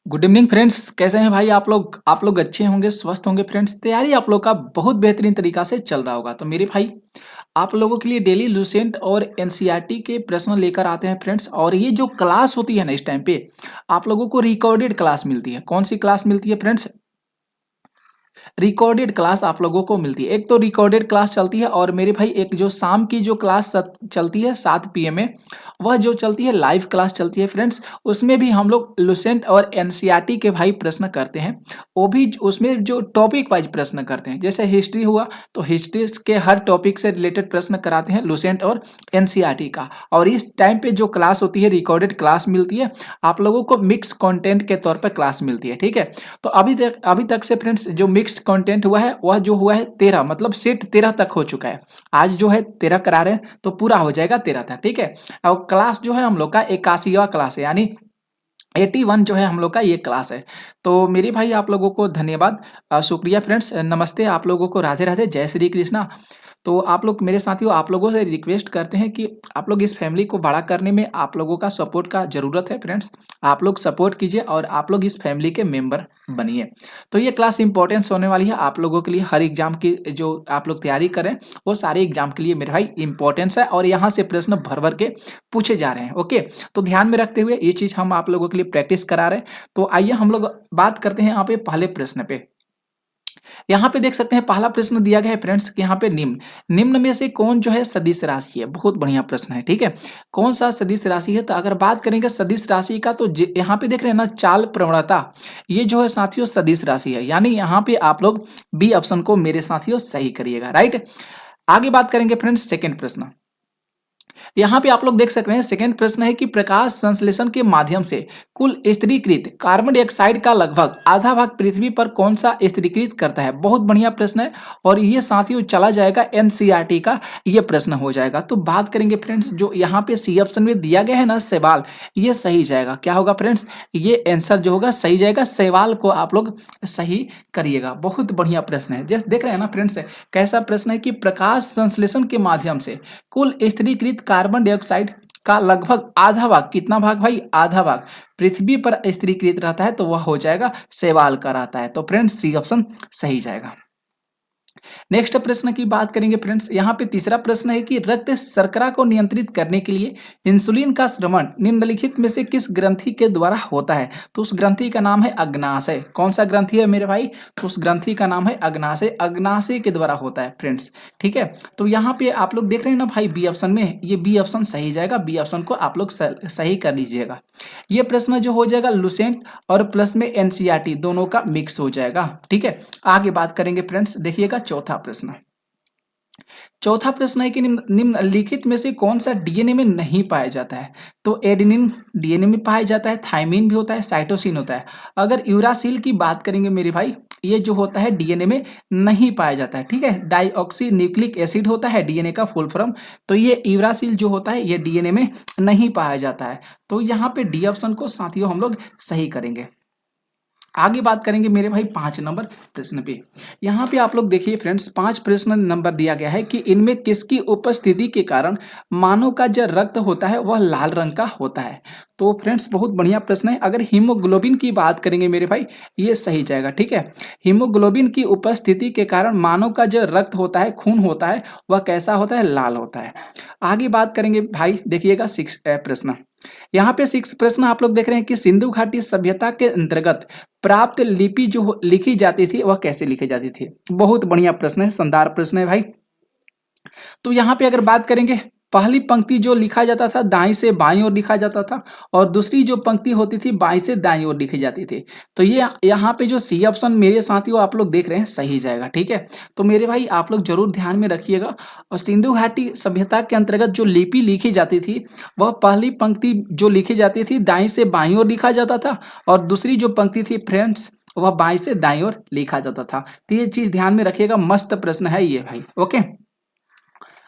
Good evening friends. कैसे हैं भाई आप लोग अच्छे होंगे, स्वस्थ होंगे फ्रेंड्स। तैयारी आप लोग का बहुत बेहतरीन तरीका से चल रहा होगा। तो मेरे भाई आप लोगों के लिए डेली लूसेंट और एनसीईआरटी के प्रश्न लेकर आते हैं फ्रेंड्स। और ये जो क्लास होती है ना, इस टाइम पे आप लोगों को रिकॉर्डेड क्लास मिलती है। कौन सी क्लास मिलती है फ्रेंड्स? रिकॉर्डेड क्लास आप लोगों को मिलती है। एक तो रिकॉर्डेड क्लास चलती है, और मेरे भाई एक जो शाम की जो क्लास चलती है 7 PM में, वह जो चलती है लाइव क्लास चलती है फ्रेंड्स। उसमें भी हम लोग लुसेंट और एनसीईआरटी के भाई प्रश्न करते हैं। वो भी उसमें जो टॉपिक वाइज प्रश्न करते हैं, जैसे हिस्ट्री हुआ तो हिस्ट्री के हर टॉपिक से रिलेटेड प्रश्न कराते हैं लुसेंट और एनसीईआरटी का। और इस टाइम पे जो क्लास होती है रिकॉर्डेड क्लास मिलती है। आप लोगों को मिक्स कंटेंट के तौर पर क्लास मिलती है, ठीक है। तो अभी तक से फ्रेंड्स जो मिक्स्ड कंटेंट हुआ है वह जो हुआ है 13, मतलब सेट 13 तक हो चुका है। आज जो है 13 करा रहे हैं तो पूरा हो जाएगा 13 तक, ठीक है। और क्लास जो है हम लोग का 81वां क्लास है, यानी 81 जो है हम लोग का ये क्लास है। तो मेरे भाई आप लोगों को धन्यवाद, शुक्रिया फ्रेंड्स, नमस्ते आप लोगों को, राधे राधे, जय श्री कृष्णा। तो आप लोग मेरे साथियों, आप लोगों से रिक्वेस्ट करते हैं कि आप लोग इस फैमिली को बड़ा करने में आप लोगों का सपोर्ट का ज़रूरत है फ्रेंड्स। आप लोग सपोर्ट कीजिए और आप लोग इस फैमिली के मेंबर बनिए। तो ये क्लास इंपॉर्टेंस होने वाली है आप लोगों के लिए। हर एग्जाम की जो आप लोग तैयारी करें वो सारे एग्जाम के लिए मेरे भाई इंपॉर्टेंस है, और यहाँ से प्रश्न भर भर के पूछे जा रहे हैं। ओके, तो ध्यान में रखते हुए ये चीज़ हम आप लोगों के लिए प्रैक्टिस करा रहे हैं। तो आइए हम लोग बात करते हैं यहाँ पे पहले प्रश्न पे। यहाँ पे देख सकते हैं पहला प्रश्न दिया गया है फ्रेंड्स कि यहाँ पे निम्न निम्न में से कौन जो है सदिश राशि है। बहुत बढ़िया प्रश्न है, ठीक है। कौन सा सदिश राशि है? तो अगर बात करेंगे सदिश राशि का, तो यहाँ पे देख रहे हैं ना, चाल प्रवणता, ये जो है साथियों सदिश राशि है। यानी यहाँ पे आप लोग बी ऑप्शन को मेरे साथियों सही करिएगा, राइट। आगे बात करेंगे फ्रेंड्स सेकेंड प्रश्न। यहाँ पे आप लोग देख सकते हैं सेकंड प्रश्न है कि प्रकाश संश्लेषण के माध्यम से कुल स्थिरीकृत कार्बन डाइऑक्साइड का लगभग आधा भाग पृथ्वी पर कौन सा स्थिरीकृत करता है। बहुत बढ़िया प्रश्न है, और ये साथियों चला जाएगा एनसीईआरटी का ये प्रश्न हो जाएगा। तो बात करेंगे फ्रेंड्स, जो यहाँ पे सी ऑप्शन में दिया गया है ना सवाल, ये सही जाएगा। क्या होगा फ्रेंड्स? ये आंसर जो होगा सही जाएगा। सवाल को आप लोग सही करिएगा। बहुत बढ़िया प्रश्न है। जैसे देख रहे हैं ना फ्रेंड्स, कैसा प्रश्न है कि प्रकाश संश्लेषण के माध्यम से कुल स्थिरीकृत कार्बन डाइऑक्साइड का लगभग आधा भाग, कितना भाग भाई? आधा भाग पृथ्वी पर स्थिरीकृत रहता है, तो वह हो जाएगा शैवाल का रहता है। तो फ्रेंड्स सी ऑप्शन सही जाएगा। नेक्स्ट प्रश्न की बात करेंगे फ्रेंड्स। यहाँ पे तीसरा प्रश्न है कि रक्त शर्करा को नियंत्रित करने के लिए इंसुलिन का श्रवण निम्नलिखित में से किस ग्रंथि के द्वारा होता है। तो उस ग्रंथि का नाम है अग्नाशय। कौन सा ग्रंथि है मेरे भाई? तो उस ग्रंथि का नाम है अग्नाशय। अग्नाशय के द्वारा होता है फ्रेंड्स, ठीक है। तो यहाँ पे आप लोग देख रहे हैं ना भाई, बी ऑप्शन में, ये बी ऑप्शन सही जाएगा। बी ऑप्शन को आप लोग सही कर लीजिएगा। ये प्रश्न जो हो जाएगा लुसेंट और प्लस में एनसीईआरटी दोनों का मिक्स हो जाएगा, ठीक है। आगे बात करेंगे फ्रेंड्स, देखिएगा चौथा प्रश्न। चौथा प्रश्न है कि निम्नलिखित में से कौन सा डीएनए में नहीं पाया जाता है। तो एडेनिन डीएनए में पाया जाता है, थाइमिन भी होता है, साइटोसिन होता है। अगर यूरासिल की बात करेंगे मेरे भाई, ये जो होता है डीएनए में नहीं पाया जाता है, ठीक है। डाइऑक्सी न्यूक्लिक एसिड होता है डीएनए का फुल फॉर्म। तो ये यूरासिल जो होता है ये डीएनए में नहीं पाया जाता है। तो यहाँ पे डी ऑप्शन को साथियों हम लोग सही करेंगे। आगे बात करेंगे मेरे भाई 5 नंबर प्रश्न पे। यहाँ पे आप लोग देखिए फ्रेंड्स, 5 प्रश्न नंबर दिया गया है कि इनमें किसकी उपस्थिति के कारण मानव का जो रक्त होता है वह लाल रंग का होता है। तो फ्रेंड्स बहुत बढ़िया प्रश्न है। अगर हीमोग्लोबिन की बात करेंगे मेरे भाई, ये सही जाएगा, ठीक है। हीमोग्लोबिन की उपस्थिति के कारण मानव का जो रक्त होता है, खून होता है, वह कैसा होता है? लाल होता है। आगे बात करेंगे भाई, देखिएगा 6 प्रश्न। यहाँ पे 6 प्रश्न आप लोग देख रहे हैं कि सिंधु घाटी सभ्यता के अंतर्गत प्राप्त लिपि जो लिखी जाती थी वह कैसे लिखी जाती थी। बहुत बढ़िया प्रश्न है, शानदार प्रश्न है भाई। तो यहाँ पे अगर बात करेंगे, पहली पंक्ति जो लिखा जाता था दाईं से बाईं ओर लिखा जाता था, और दूसरी जो पंक्ति होती थी बाईं से दाईं ओर लिखी जाती थी। तो ये यहाँ पे जो सी ऑप्शन मेरे साथियों आप लोग देख रहे हैं सही जाएगा, ठीक है। तो मेरे भाई आप लोग जरूर ध्यान में रखिएगा। और सिंधु घाटी सभ्यता के अंतर्गत जो लिपि लिखी जाती थी, वह पहली पंक्ति जो लिखी जाती थी दाईं से बाईं ओर लिखा जाता था, और दूसरी जो पंक्ति थी फ्रेंड्स वह बाईं से दाईं ओर लिखा जाता था। तो ये चीज ध्यान में रखिएगा, मस्त प्रश्न है ये भाई, ओके।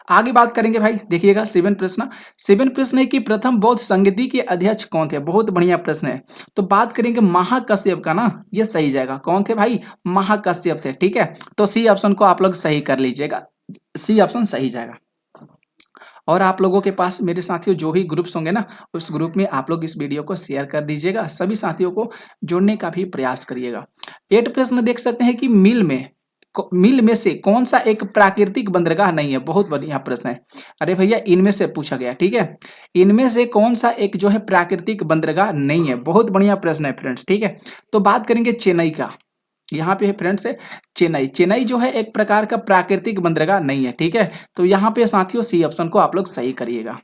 आगे बात करेंगे भाई, देखिएगा 7 प्रश्न। 7 प्रश्न है कि प्रथम बौद्ध संगति के अध्यक्ष कौन थे। बहुत बढ़िया प्रश्न है। तो बात करेंगे महाकश्यप का ना, ये सही जाएगा। कौन थे भाई? महाकश्यप थे, ठीक है। तो सी ऑप्शन को आप लोग सही कर लीजिएगा, सी ऑप्शन सही जाएगा। और आप लोगों के पास मेरे साथियों जो भी ग्रुप्स होंगे ना, उस ग्रुप में आप लोग इस वीडियो को शेयर कर दीजिएगा, सभी साथियों को जोड़ने का भी प्रयास करिएगा। 8 प्रश्न देख सकते हैं कि मिल में से कौन सा एक प्राकृतिक बंदरगाह नहीं है। बहुत बढ़िया प्रश्न है। अरे भैया इनमें से पूछा गया, ठीक है, इनमें से कौन सा एक जो है प्राकृतिक बंदरगाह नहीं है। बहुत बढ़िया प्रश्न है फ्रेंड्स, ठीक है। तो बात करेंगे चेन्नई का। यहाँ पे है फ्रेंड्स है चेन्नई जो है एक प्रकार का प्राकृतिक बंदरगाह नहीं है, ठीक है। तो यहाँ पे साथियों सी ऑप्शन को आप लोग सही करिएगा।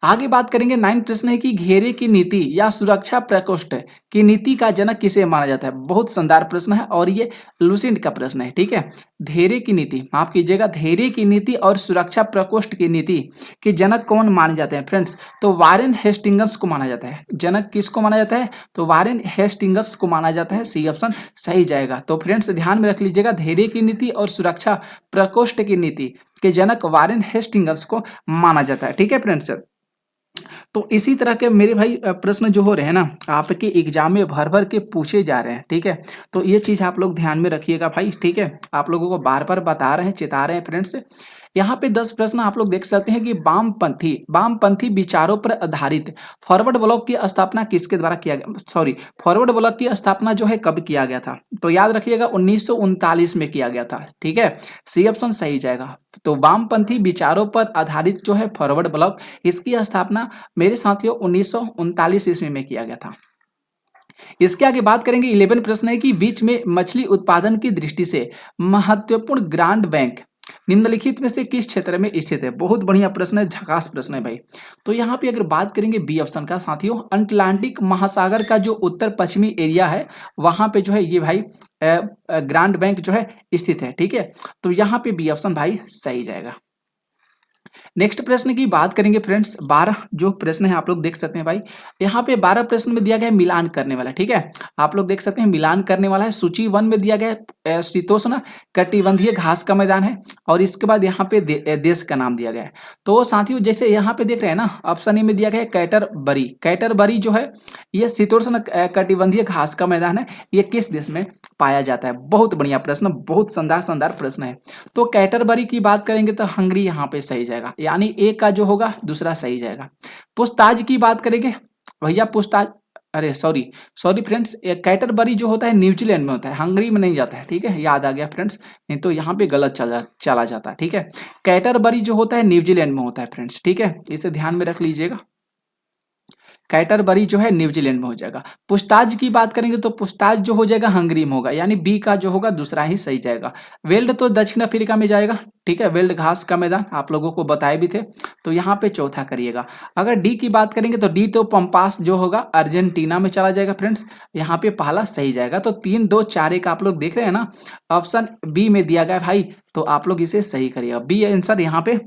आगे बात करेंगे 9 प्रश्न है कि घेरे की नीति या सुरक्षा प्रकोष्ठ की नीति का जनक किसे माना जाता है। बहुत शानदार प्रश्न है और ये लुसेंट का प्रश्न है, ठीक है। घेरे की नीति, माफ कीजिएगा, घेरे की नीति और सुरक्षा प्रकोष्ठ की नीति के जनक कौन माने जाते हैं फ्रेंड्स। तो वारेन हेस्टिंग्स को माना जाता है। जनक किसको माना जाता है, तो वारेन हेस्टिंग्स को माना जाता है। सी ऑप्शन सही जाएगा। तो फ्रेंड्स ध्यान में रख लीजिएगा, घेरे की नीति और सुरक्षा प्रकोष्ठ की नीति के जनक वारेन हेस्टिंग्स को माना जाता है, ठीक है फ्रेंड्स। तो इसी तरह के मेरे भाई प्रश्न जो हो रहे हैं ना, आपके एग्जाम में भर भर के पूछे जा रहे हैं, ठीक है। तो ये चीज आप लोग ध्यान में रखिएगा भाई, ठीक है। आप लोगों को बार बार बता रहे हैं, चेता रहे हैं फ्रेंड्स। यहाँ पे 10 प्रश्न आप लोग देख सकते हैं कि वामपंथी विचारों पर आधारित फॉरवर्ड ब्लॉक की स्थापना किसके द्वारा किया गया। सॉरी, फॉरवर्ड ब्लॉक की स्थापना जो है कब किया गया था, तो याद रखिएगा 1939 में किया गया था, ठीक है। सी ऑप्शन सही जाएगा। तो वामपंथी विचारों पर आधारित जो है फॉरवर्ड ब्लॉक, इसकी स्थापना मेरे साथियों 1939 ईस्वी में किया गया था। इसके आगे बात करेंगे 11 प्रश्न है कि बीच में मछली उत्पादन की दृष्टि से महत्वपूर्ण ग्रांड बैंक निम्नलिखित में से किस क्षेत्र में स्थित है। बहुत बढ़िया प्रश्न है, झकास प्रश्न है भाई। तो यहाँ पे अगर बात करेंगे बी ऑप्शन का साथियों, अटलांटिक महासागर का जो उत्तर पश्चिमी एरिया है वहां पे जो है ये भाई ग्रांड बैंक जो है स्थित है, ठीक है। तो यहाँ पे बी ऑप्शन भाई सही जाएगा। नेक्स्ट प्रश्न की बात करेंगे फ्रेंड्स, 12 जो प्रश्न है आप लोग देख सकते हैं भाई। यहाँ पे 12 प्रश्न में दिया गया है मिलान करने वाला, ठीक है। आप लोग देख सकते हैं मिलान करने वाला है। सूची 1 में दिया गया है शीतोष्ण कटिबंधीय घास का मैदान है, और इसके बाद यहाँ पे देश का नाम दिया गया है। तो साथियों जैसे यहाँ पे देख रहे हैं ना, ऑप्शन ए में दिया गया है कैटरबरी जो है ये शीतोष्ण कटिबंधीय घास का मैदान है, ये किस देश में पाया जाता है। बहुत बढ़िया प्रश्न, बहुत शानदार प्रश्न है। तो कैटरबरी की बात करेंगे तो हंगरी यहाँ पे सही जाएगा, यानी ए का जो होगा दूसरा सही जाएगा। पुछताछ की बात करेंगे भैया, पुछताछ, अरे सॉरी फ्रेंड्स, कैटरबरी जो होता है न्यूजीलैंड में होता है, हंगरी में नहीं जाता है, ठीक है। याद आ गया फ्रेंड्स, नहीं तो यहाँ पे गलत चला जाता है, ठीक है। कैटरबरी जो होता है न्यूजीलैंड में होता है फ्रेंड्स, ठीक है, इसे ध्यान में रख लीजिएगा। कैटरबरी जो है न्यूजीलैंड में हो जाएगा। पूछताछ की बात करेंगे तो पूछताछ जो हो जाएगा हंगरी में होगा, यानी बी का जो होगा दूसरा ही सही जाएगा। वेल्ड तो दक्षिण अफ्रीका में जाएगा, ठीक है। वेल्ड घास का मैदान आप लोगों को बताए भी थे, तो यहाँ पे चौथा करिएगा। अगर डी की बात करेंगे तो डी तो पंपास जो होगा अर्जेंटीना में चला जाएगा फ्रेंड्स, यहाँ पे पहला सही जाएगा। तो 3, 2, 4 एक आप लोग देख रहे हैं ना, ऑप्शन बी में दिया गया भाई, तो आप लोग इसे सही करिएगा। बी आंसर यहाँ पे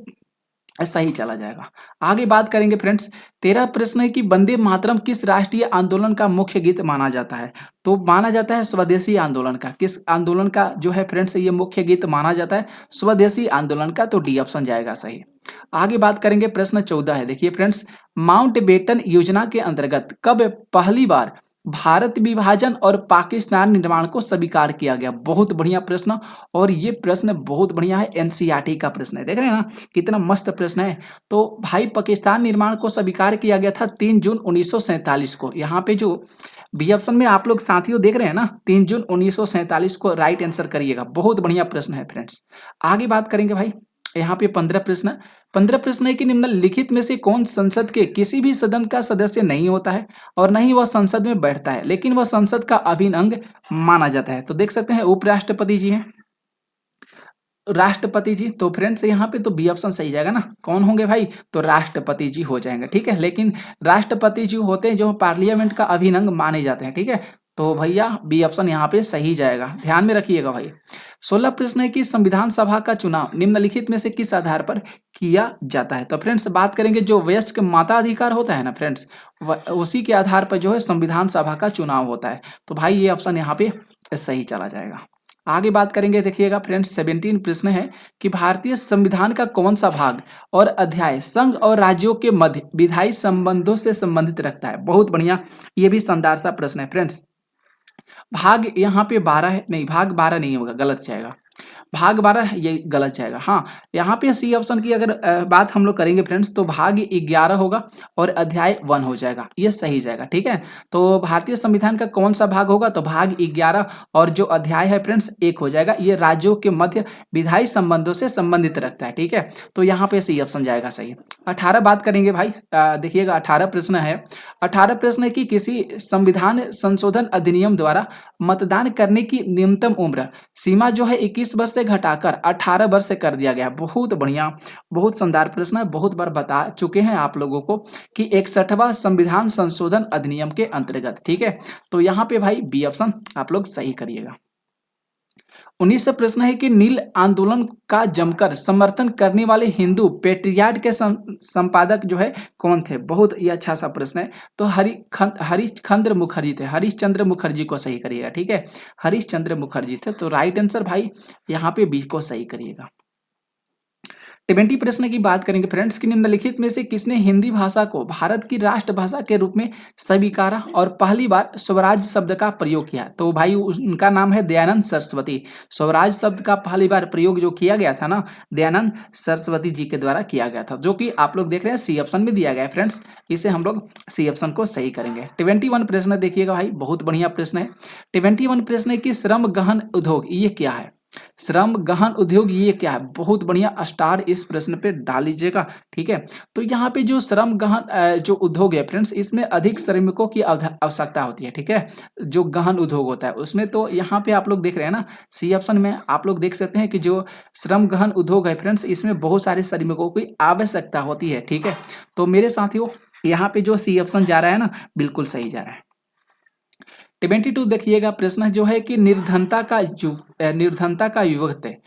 सही चला जाएगा। आगे बात करेंगे फ्रेंड्स, 13 प्रश्न है कि वंदे मातरम किस राष्ट्रीय आंदोलन का मुख्य गीत माना जाता है। तो माना जाता है स्वदेशी आंदोलन का। किस आंदोलन का जो है फ्रेंड्स ये मुख्य गीत माना जाता है, स्वदेशी आंदोलन का। तो डी ऑप्शन जाएगा सही। आगे बात करेंगे प्रश्न 14 है, देखिए फ्रेंड्स, माउंटबेटन योजना के अंतर्गत कब पहली बार भारत विभाजन और पाकिस्तान निर्माण को स्वीकार किया गया। बहुत बढ़िया प्रश्न, और ये प्रश्न बहुत बढ़िया है, एनसीईआरटी का प्रश्न है। देख रहे हैं ना कितना मस्त प्रश्न है। तो भाई पाकिस्तान निर्माण को स्वीकार किया गया था 3 जून 1947 को। यहाँ पे जो बी ऑप्शन में आप लोग साथियों देख रहे हैं ना, 3 जून 1947 को राइट आंसर करिएगा। बहुत बढ़िया प्रश्न है फ्रेंड्स। आगे बात करेंगे भाई, यहाँ पे 15 प्रश्न है कि निम्नलिखित में से कौन संसद के किसी भी सदन का सदस्य नहीं होता है और नहीं वह संसद में बैठता है, लेकिन वह संसद का अभिन्न अंग माना जाता है। तो देख सकते हैं उपराष्ट्रपति जी हैं, राष्ट्रपति जी। तो फ्रेंड्स यहाँ पे तो बी ऑप्शन सही जाएगा ना। कौन होंगे भाई, तो राष्ट्रपति जी हो जाएंगे, ठीक है। लेकिन राष्ट्रपति जी होते हैं जो पार्लियामेंट का अभिन्न अंग माने जाते हैं, ठीक है। तो भैया बी ऑप्शन यहाँ पे सही जाएगा, ध्यान में रखिएगा भाई। 16 प्रश्न है कि संविधान सभा का चुनाव निम्नलिखित में से किस आधार पर किया जाता है। तो फ्रेंड्स बात करेंगे जो वयस्क मताधिकार होता है ना फ्रेंड्स, उसी के आधार पर जो है संविधान सभा का चुनाव होता है। तो भाई ये ऑप्शन यहाँ पे सही चला जाएगा। आगे बात करेंगे, देखिएगा फ्रेंड्स 17 प्रश्न है कि भारतीय संविधान का कौन सा भाग और अध्याय संघ और राज्यों के मध्य विधायी संबंधों से संबंधित रखता है। बहुत बढ़िया, ये भी शानदार सा प्रश्न है फ्रेंड्स। भाग यहाँ पे 12 है, नहीं भाग 12 नहीं होगा, गलत जाएगा। भाग 12 ये गलत जाएगा। हाँ, यहाँ पे सी ऑप्शन की अगर बात हम लोग करेंगे फ्रेंड्स, तो भाग 11 होगा और अध्याय 1 हो जाएगा, ये सही जाएगा। ठीक है, तो भारतीय संविधान का कौन सा भाग होगा, तो भाग 11 और जो अध्याय है फ्रेंड्स 1 हो जाएगा। ये राज्यों के मध्य विधायी संबंधों से संबंधित रखता है। ठीक है, तो यहाँ पे सी ऑप्शन जाएगा सही। 18 बात करेंगे भाई, देखिएगा 18 प्रश्न है। 18 प्रश्न है कि किसी संविधान संशोधन अधिनियम द्वारा मतदान करने की न्यूनतम उम्र सीमा जो है 21 वर्ष से घटाकर 18 वर्ष से कर दिया गया। बहुत बढ़िया, बहुत शानदार प्रश्न है, बहुत बार बता चुके हैं आप लोगों को कि 61वां संविधान संशोधन अधिनियम के अंतर्गत। ठीक है, तो यहाँ पे भाई बी ऑप्शन आप लोग सही करिएगा। 19 प्रश्न है कि नील आंदोलन का जमकर समर्थन करने वाले हिंदू पेट्रियाट के संपादक जो है कौन थे। बहुत ही अच्छा सा प्रश्न है। तो हरिश्चंद्र मुखर्जी थे, हरिश्चंद्र मुखर्जी को सही करिएगा। ठीक है, हरिश्चंद्र मुखर्जी थे। तो राइट आंसर भाई यहाँ पे बी को सही करिएगा। 20 प्रश्न की बात करेंगे फ्रेंड्स कि निम्नलिखित में से किसने हिंदी भाषा को भारत की राष्ट्रभाषा के रूप में स्वीकारा और पहली बार स्वराज शब्द का प्रयोग किया। तो भाई उनका नाम है दयानंद सरस्वती। स्वराज शब्द का पहली बार प्रयोग जो किया गया था ना, दयानंद सरस्वती जी के द्वारा किया गया था, जो कि आप लोग देख रहे हैं सी ऑप्शन में दिया गया है फ्रेंड्स। इसे हम लोग सी ऑप्शन को सही करेंगे। 21 प्रश्न देखिएगा भाई, बहुत बढ़िया प्रश्न है। 21 प्रश्न है कि श्रम गहन उद्योग ये क्या है। श्रम गहन उद्योग ये क्या है, बहुत बढ़िया स्टार इस प्रश्न पे डाल लीजिएगा। ठीक है, तो यहाँ पे जो श्रम गहन जो उद्योग है फ्रेंड्स, इसमें अधिक श्रमिकों की आवश्यकता होती है। ठीक है, जो गहन उद्योग होता है उसमें, तो यहाँ पे आप लोग देख रहे हैं ना सी ऑप्शन में, आप लोग देख सकते हैं कि जो श्रम गहन उद्योग है फ्रेंड्स, इसमें बहुत सारे श्रमिकों की आवश्यकता होती है। ठीक है, तो मेरे साथियों यहाँ पे जो सी ऑप्शन जा रहा है ना, बिल्कुल सही जा रहा है। 22 देखिएगा प्रश्न जो है कि निर्धनता का युवक है।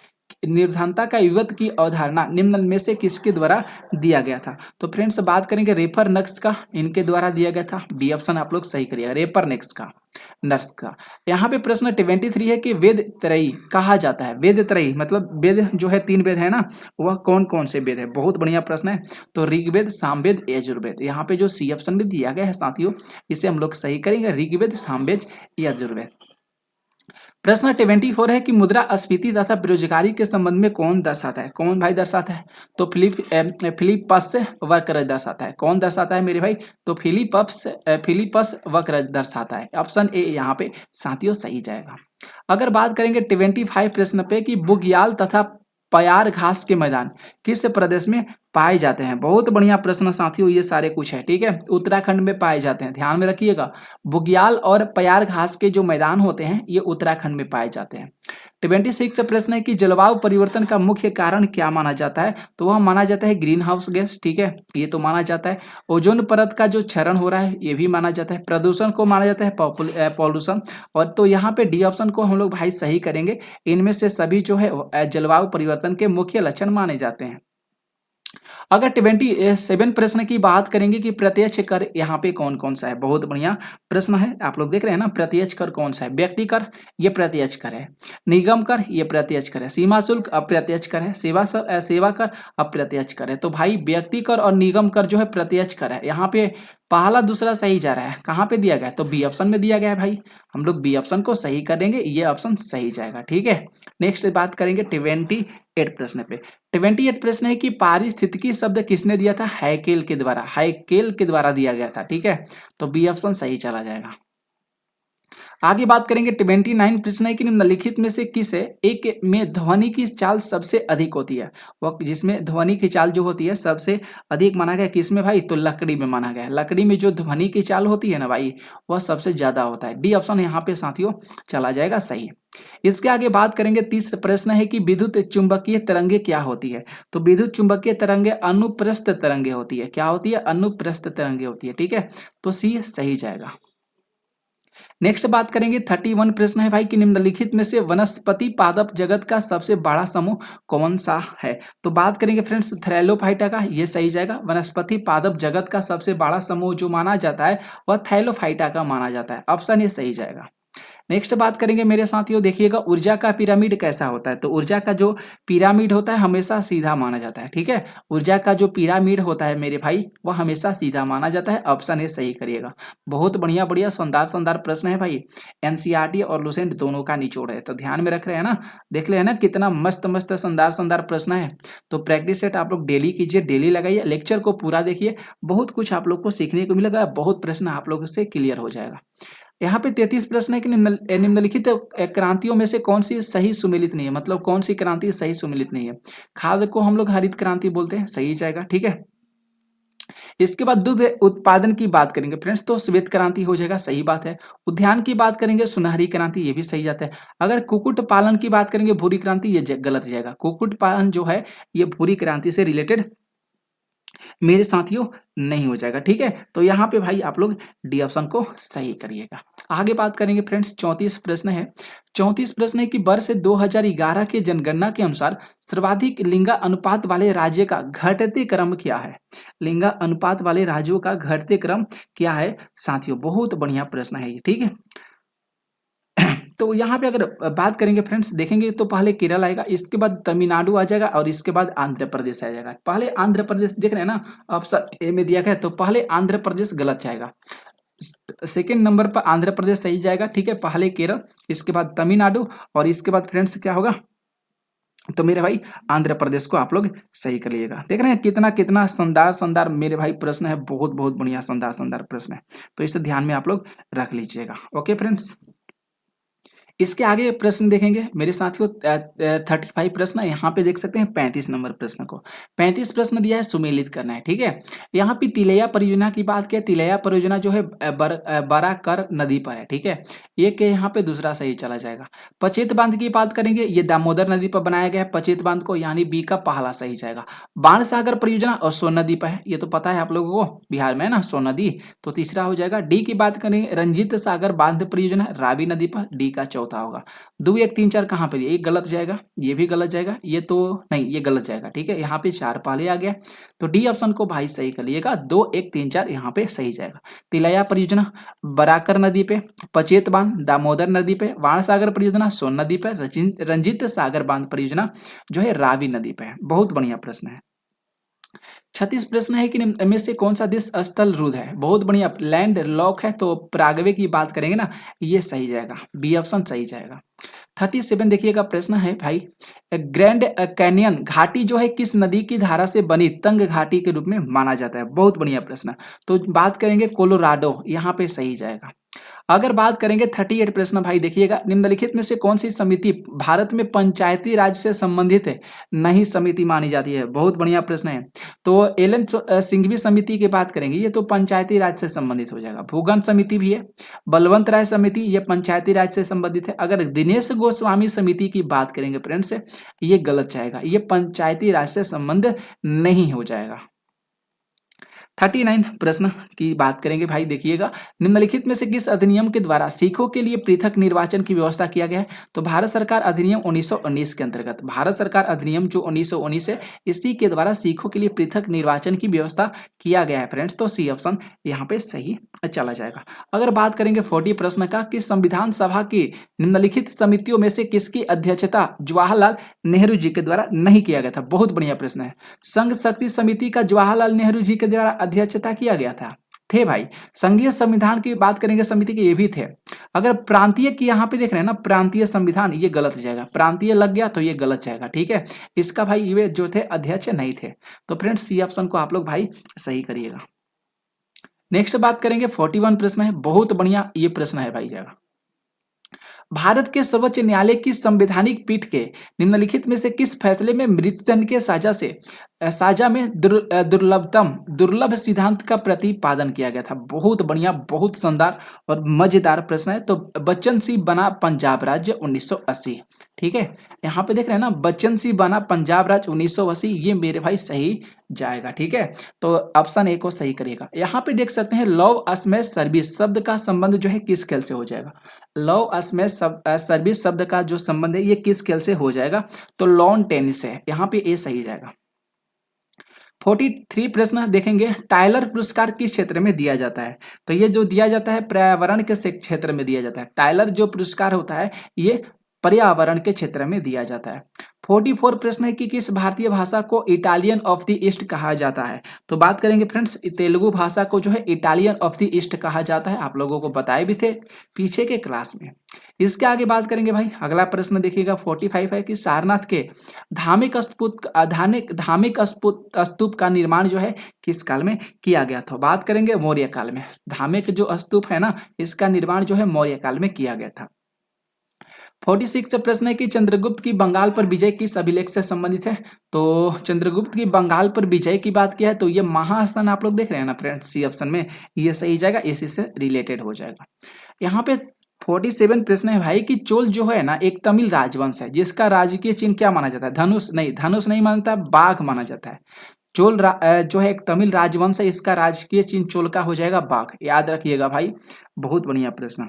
निर्धनता का युवक की अवधारणा निम्न में से किसके द्वारा दिया गया था। तो फ्रेंड्स बात करेंगे रेफर नक्श का, इनके द्वारा दिया गया था। बी ऑप्शन आप लोग सही करिएगा, रेफर नक्श का। यहाँ पे प्रश्न 23 है कि वेद त्रयी कहा जाता है। वेद त्रयी मतलब वेद जो है 3 वेद है ना, वह कौन कौन से वेद है। बहुत बढ़िया प्रश्न है। तो ऋग्वेद, सामवेद, यजुर्वेद। यहाँ पे जो सी ऑप्शन में दिया गया है साथियों, इसे हम लोग सही करेंगे, ऋग्वेद, सामवेद, यजुर्वेद। प्रश्न 24 है कि मुद्रास्फीति तथा बेरोजगारी के संबंध में कौन दर्शाता है। कौन भाई दर्शाता है, तो फिलिपस वक्र दर्शाता है। कौन दर्शाता है मेरे भाई, तो फिलिपस वक्र दर्शाता है। ऑप्शन ए यहाँ पे साथियों सही जाएगा। अगर बात करेंगे 25 प्रश्न पे कि बुग्याल तथा प्यार घास के मैदान किस प्रदेश में पाए जाते हैं। बहुत बढ़िया प्रश्न साथियों, ये सारे कुछ है। ठीक है, उत्तराखंड में पाए जाते हैं, ध्यान में रखिएगा। बुग्याल और प्यार घास के जो मैदान होते हैं ये उत्तराखंड में पाए जाते हैं। 26 प्रश्न है कि जलवायु परिवर्तन का मुख्य कारण क्या माना जाता है। तो वह माना जाता है ग्रीन हाउस गैस। ठीक है, ये तो माना जाता है। ओजोन परत का जो क्षरण हो रहा है ये भी माना जाता है। प्रदूषण को माना जाता है पॉल्यूशन। और तो यहाँ पे डी ऑप्शन को हम लोग भाई सही करेंगे। इनमें से सभी जो है जलवायु परिवर्तन के मुख्य लक्षण माने जाते हैं। अगर 27 प्रश्न की बात करेंगे कि प्रत्यक्ष कर यहाँ पे कौन कौन सा है। बहुत बढ़िया प्रश्न है, आप लोग देख रहे हैं ना। प्रत्यक्ष कर कौन सा है, व्यक्ति कर ये प्रत्यक्ष कर है, निगम कर ये प्रत्यक्ष कर है, सीमा शुल्क अप्रत्यक्ष कर है, सेवा कर अप्रत्यक्ष कर है। तो भाई व्यक्ति कर और निगम कर जो है प्रत्यक्ष कर है। यहाँ पे पहला दूसरा सही जा रहा है। कहाँ पे दिया गया, तो बी ऑप्शन में दिया गया है भाई। हम लोग बी ऑप्शन को सही कर देंगे, ये ऑप्शन सही जाएगा। ठीक है, नेक्स्ट बात करेंगे 28 प्रश्न पे। 28 प्रश्न है कि पारिस्थितिकी शब्द किसने दिया था। हैकेल के द्वारा, हैकेल के द्वारा दिया गया था। ठीक है, तो बी ऑप्शन सही चला जाएगा। आगे बात करेंगे 29 प्रश्न है कि निम्नलिखित में से किस एक में ध्वनि की चाल सबसे अधिक होती है। वह जिसमें ध्वनि की चाल जो होती है सबसे अधिक माना गया किसमें भाई, तो लकड़ी में माना गया। लकड़ी में जो ध्वनि की चाल होती है ना भाई, वह सबसे ज्यादा होता है। डी ऑप्शन यहाँ पे साथियों चला जाएगा सही। इसके आगे बात करेंगे 30 प्रश्न है कि विद्युत चुंबकीय तरंगे क्या होती है। तो विद्युत चुंबकीय तरंगे अनुप्रस्थ तरंगे होती है। क्या होती है, अनुप्रस्थ तरंगे होती है। ठीक है, तो सी सही जाएगा। नेक्स्ट बात करेंगे 31 प्रश्न है भाई कि निम्नलिखित में से वनस्पति पादप जगत का सबसे बड़ा समूह कौन सा है। तो बात करेंगे फ्रेंड्स थैलोफाइटा का, ये सही जाएगा। वनस्पति पादप जगत का सबसे बड़ा समूह जो माना जाता है वह थैलोफाइटा का माना जाता है। ऑप्शन ये सही जाएगा। नेक्स्ट बात करेंगे मेरे साथियों, देखिएगा ऊर्जा का पिरामिड कैसा होता है। तो ऊर्जा का जो पिरामिड होता है हमेशा सीधा माना जाता है, ठीक है। ऊर्जा का जो पिरामिड होता है मेरे भाई वह हमेशा सीधा माना जाता है। ऑप्शन ए सही करिएगा। बहुत बढ़िया बढ़िया शानदार शानदार प्रश्न है भाई, एनसीईआरटी और लुसेंट दोनों का निचोड़ है, तो ध्यान में रख रहे हैं ना। देख रहे हैं ना कितना मस्त मस्त शानदार शानदार प्रश्न है। तो प्रैक्टिस सेट आप लोग डेली कीजिए, डेली लगाइए, लेक्चर को पूरा देखिए, बहुत कुछ आप लोग को सीखने को मिलेगा, बहुत प्रश्न आप लोग से क्लियर हो जाएगा। यहाँ पे 33 प्रश्न है कि निम्नलिखित क्रांतियों में से कौन सी सही सुमेलित नहीं है, मतलब कौन सी क्रांति सही सुमेलित नहीं है। खाद्य को हम लोग हरित क्रांति बोलते हैं, सही जाएगा, ठीक है। इसके बाद दुग्ध उत्पादन की बात करेंगे फ्रेंड्स, तो श्वेत क्रांति हो जाएगा, सही बात है। उद्यान की बात करेंगे सुनहरी क्रांति, ये भी सही जाता है। अगर कुक्कुट पालन की बात करेंगे भूरी क्रांति, ये गलत जाएगा। कुक्कुट पालन जो है ये भूरी क्रांति से रिलेटेड मेरे साथियों नहीं हो जाएगा, ठीक है। तो यहाँ पे भाई आप लोग डी ऑप्शन को सही करिएगा। आगे बात करेंगे फ्रेंड्स, 34 प्रश्न है। 34 प्रश्न है कि वर्ष 2011 के जनगणना के अनुसार सर्वाधिक लिंगा अनुपात वाले राज्य का घटते क्रम क्या है। लिंगा अनुपात वाले राज्यों का घटते क्रम क्या है साथियों, बहुत बढ़िया प्रश्न है ये, ठीक है। तो यहाँ पे अगर बात करेंगे फ्रेंड्स, देखेंगे तो पहले केरल आएगा, इसके बाद तमिलनाडु आ जाएगा और इसके बाद आंध्र प्रदेश आ जाएगा। पहले आंध्र प्रदेश देख रहे हैं ना, ऑप्शन ए में दिया गया है, तो पहले आंध्र प्रदेश गलत जाएगा। सेकेंड नंबर पर आंध्र प्रदेश सही जाएगा, ठीक है। पहले केरल, इसके बाद तमिलनाडु और इसके बाद फ्रेंड्स क्या होगा, तो मेरे भाई आंध्र प्रदेश को आप लोग सही कर लीजिएगा। देख रहे हैं कितना कितना शानदार शानदार मेरे भाई प्रश्न है, बहुत बहुत बढ़िया शानदार शानदार प्रश्न है, तो इसे ध्यान में आप लोग रख लीजिएगा। ओके फ्रेंड्स, इसके आगे प्रश्न देखेंगे मेरे साथियों, 35 प्रश्न, यहाँ पे देख सकते हैं 35 नंबर प्रश्न को 35 प्रश्न दिया है, सुमेलित करना है, ठीक है। यहाँ पे तिलैया परियोजना की बात किया, तिलैया परियोजना जो है बराकर नदी पर है, ठीक है। एक यहाँ पे दूसरा सही चला जाएगा। पचेत बांध की बात करेंगे, ये दामोदर नदी पर बनाया गया है पचेत बांध को, यानी बी का पहला सही जाएगा। बाण सागर परियोजना और सोन नदी पर है, ये तो पता है आप लोगों को, बिहार में है ना सोन नदी, तो तीसरा हो जाएगा। डी की बात करेंगे, रंजीत सागर बांध परियोजना रावी नदी पर, डी का चौथा होगा। 2 1 3 4 कहाँ पे दिया, एक गलत जाएगा, ये भी गलत जाएगा, ये तो नहीं, ये गलत जाएगा, ठीक है। यहाँ पे 4 पहले आ गया, तो डी ऑप्शन को भाई सही कर लिएगा। 2 1 3 4 यहाँ पे सही जाएगा। तिलैया परियोजना बराकर नदी पे, पचेत बांध दामोदर नदी पे, बाण सागर परियोजना सोन नदी पे, रंजीत सागर बांध परियोजना जो है रावी नदी पे है। बहुत बढ़िया प्रश्न है। 36 प्रश्न है कि इनमें से कौन सा देश स्थल रुद्ध है, बहुत बढ़िया, लैंड लॉक है, तो प्रागवे की बात करेंगे ना, ये सही जाएगा, बी ऑप्शन सही जाएगा। 37 देखिएगा प्रश्न है भाई, ग्रैंड कैनियन घाटी जो है किस नदी की धारा से बनी तंग घाटी के रूप में माना जाता है, बहुत बढ़िया प्रश्न। तो बात करेंगे कोलोराडो, यहाँ पे सही जाएगा। अगर बात करेंगे 38 प्रश्न भाई, देखिएगा निम्नलिखित में से कौन सी समिति भारत में पंचायती राज से संबंधित है नहीं समिति मानी जाती है, बहुत बढ़िया प्रश्न है। तो एल सिंघवी समिति की बात करेंगे, ये तो पंचायती राज से संबंधित हो जाएगा। भूगन समिति भी है, बलवंत राय समिति, ये पंचायती राज से संबंधित है। अगर दिनेश गोस्वामी समिति की बात करेंगे फ्रेंड्स, ये गलत जाएगा, ये पंचायती राज से संबंध नहीं हो जाएगा। 39 प्रश्न की बात करेंगे भाई, देखिएगा निम्नलिखित में से किस अधिनियम के द्वारा सिखों के लिए पृथक निर्वाचन की व्यवस्था किया गया है। तो भारत सरकार अधिनियम 1919 के अंतर्गत, भारत सरकार अधिनियम जो 1919 है, इसी के द्वारा सिखों के लिए पृथक निर्वाचन की व्यवस्था किया गया है फ्रेंड्स, तो सी ऑप्शन यहाँ पे सही चला जाएगा। अगर बात करेंगे 40 प्रश्न का कि संविधान सभा की निम्नलिखित समितियों में से किसकी अध्यक्षता जवाहरलाल नेहरू जी के द्वारा नहीं किया गया था, बहुत बढ़िया प्रश्न है। संघ शक्ति समिति का जवाहरलाल नेहरू जी के द्वारा अध्यक्षता किया गया था, थे भाई। संघीय संविधान की बात करेंगे समिति के, ये भी थे। अगर प्रांतीय की यहाँ पे देख रहे हैं ना, प्रांतीय संविधान, ये गलत जाएगा, प्रांतीय लग गया तो ये गलत जाएगा, ठीक है। इसका भाई ये जो थे अध्यक्ष नहीं थे, तो फ्रेंड्स सी ऑप्शन को आप लोग भाई सही करिएगा। नेक्स्ट बात करेंगे 41 प्रश्न है, बहुत बढ़िया ये प्रश्न है भाई जाएगा। भारत के सर्वोच्च न्यायालय की संवैधानिक पीठ के निम्नलिखित में से किस फैसले में मृत्युदंड के साजा में दुर्लभ सिद्धांत का प्रतिपादन किया गया था, बहुत बढ़िया बहुत शानदार और मजेदार प्रश्न है। तो बच्चन सिंह बना पंजाब राज्य 1980, ठीक है। यहाँ पे देख रहे हैं ना, बच्चन सिंह बना पंजाब राज्य 1980, ये मेरे भाई सही जाएगा, ठीक है। तो ऑप्शन ए को सही करिएगा। यहाँ पे देख सकते हैं लव स्मैश सर्विस शब्द का संबंध जो है किस खेल से हो जाएगा, लव स्मैश सर्विस शब्द का जो संबंध है ये किस खेल से हो जाएगा, तो लॉन टेनिस है, यहाँ पे ए सही जाएगा। 43 प्रश्न देखेंगे, टाइलर पुरस्कार किस क्षेत्र में दिया जाता है? तो ये जो दिया जाता है पर्यावरण के क्षेत्र में दिया जाता है। टाइलर जो पुरस्कार होता है ये पर्यावरण के क्षेत्र में दिया जाता है। 44 प्रश्न है कि किस भारतीय भाषा को इटालियन ऑफ द ईस्ट कहा जाता है? तो बात करेंगे फ्रेंड्स, तेलुगु भाषा को जो है इटालियन ऑफ द ईस्ट कहा जाता है। आप लोगों को बताए भी थे पीछे के क्लास में। इसके आगे बात करेंगे भाई, अगला प्रश्न देखिएगा 45 है कि सारनाथ के धार्मिक स्तूप का निर्माण जो है किस काल में किया गया था? बात करेंगे मौर्य काल में। धार्मिक जो स्तूप है ना, इसका निर्माण जो है मौर्य काल में किया गया था। 46 प्रश्न है कि चंद्रगुप्त की बंगाल पर विजय किस अभिलेख से संबंधित है? तो चंद्रगुप्त की बंगाल पर विजय की बात किया है तो ये महास्थान आप लोग देख रहे हैं ना फ्रेंड्स, सी ऑप्शन में ये सही जाएगा, इसी से रिलेटेड हो जाएगा। यहाँ पे 47 प्रश्न है भाई कि चोल जो है ना एक तमिल राजवंश है जिसका राजकीय चिन्ह क्या माना जाता है? धनुष नहीं मानता, बाघ माना जाता है। जो है एक तमिल राजवंश है, इसका राजकीय चिन्ह चोल का हो जाएगा बाघ, याद रखिएगा भाई, बहुत बढ़िया प्रश्न।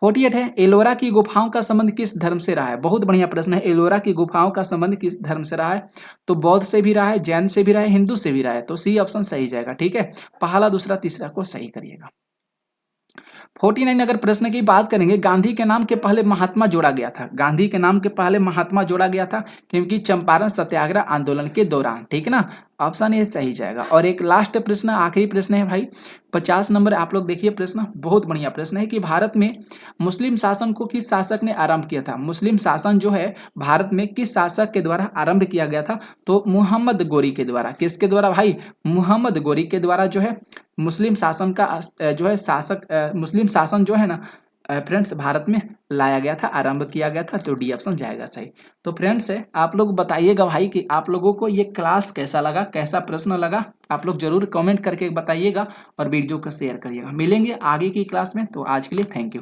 48 है, एलोरा की गुफाओं का संबंध किस धर्म से रहा है? बहुत बढ़िया प्रश्न है, एलोरा की गुफाओं का संबंध किस धर्म से रहा है? तो बौद्ध से भी रहा है, जैन से भी रहा है, हिंदू से भी रहा है, तो सी ऑप्शन सही जाएगा। ठीक है, पहला दूसरा तीसरा को सही करिएगा। 49 अगर प्रश्न की बात करेंगे, गांधी के नाम के पहले महात्मा जोड़ा गया था। गांधी के नाम के पहले महात्मा जोड़ा गया था क्योंकि चंपारण सत्याग्रह आंदोलन के दौरान। ठीक है ना, ऑप्शन ये सही जाएगा। और एक लास्ट प्रश्न, आखिरी प्रश्न है भाई 50 नंबर, आप लोग देखिए प्रश्न, बहुत बढ़िया प्रश्न है कि भारत में मुस्लिम शासन को किस शासक ने आरंभ किया था? मुस्लिम शासन जो है भारत में किस शासक के द्वारा आरंभ किया गया था? तो मुहम्मद गोरी के द्वारा। किसके द्वारा भाई? मुहम्मद गोरी के द्वारा जो है मुस्लिम शासन का जो है मुस्लिम शासन जो है ना फ्रेंड्स भारत में लाया गया था, आरंभ किया गया था, तो डी ऑप्शन जाएगा सही। तो फ्रेंड्स आप लोग बताइएगा भाई कि आप लोगों को ये क्लास कैसा लगा, कैसा प्रश्न लगा, आप लोग जरूर कमेंट करके बताइएगा और वीडियो को शेयर करिएगा। मिलेंगे आगे की क्लास में, तो आज के लिए थैंक यू।